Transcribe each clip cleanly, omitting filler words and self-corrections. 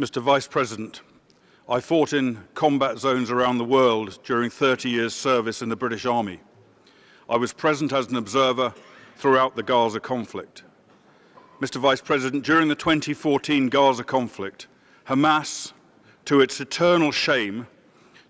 Mr. Vice President, I fought in combat zones around the world during 30 years' service in the British Army. I was present as an observer throughout the Gaza conflict. Mr. Vice President, during the 2014 Gaza conflict, Hamas, to its eternal shame,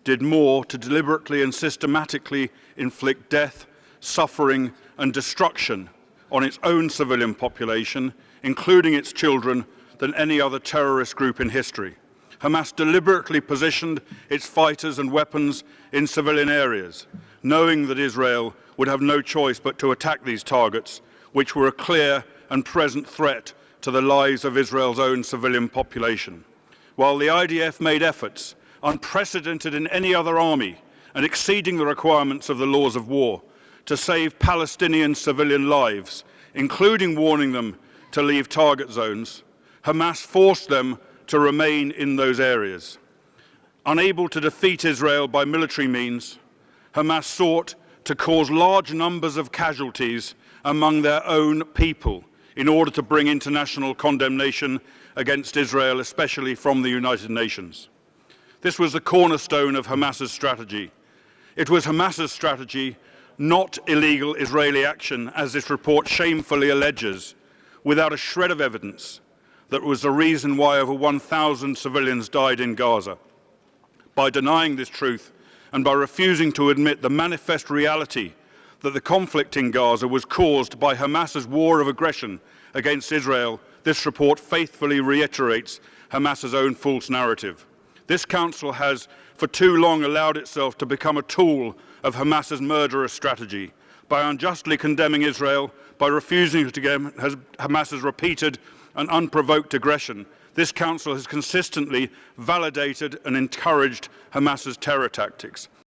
did more to deliberately and systematically inflict death, suffering and destruction on its own civilian population, including its children, than any other terrorist group in history. Hamas deliberately positioned its fighters and weapons in civilian areas, knowing that Israel would have no choice but to attack these targets, which were a clear and present threat to the lives of Israel's own civilian population. While the IDF made efforts unprecedented in any other army and exceeding the requirements of the laws of war to save Palestinian civilian lives, including warning them to leave target zones, Hamas forced them to remain in those areas. Unable to defeat Israel by military means, Hamas sought to cause large numbers of casualties among their own people in order to bring international condemnation against Israel, especially from the United Nations. This was the cornerstone of Hamas's strategy. It was Hamas's strategy, not illegal Israeli action, as this report shamefully alleges, without a shred of evidence, that was the reason why over 1,000 civilians died in Gaza. By denying this truth and by refusing to admit the manifest reality that the conflict in Gaza was caused by Hamas's war of aggression against Israel, this report faithfully reiterates Hamas's own false narrative. This Council has for too long allowed itself to become a tool of Hamas's murderous strategy. By unjustly condemning Israel, by refusing to condemn Hamas's repeated and unprovoked aggression, this Council has consistently validated and encouraged Hamas's terror tactics.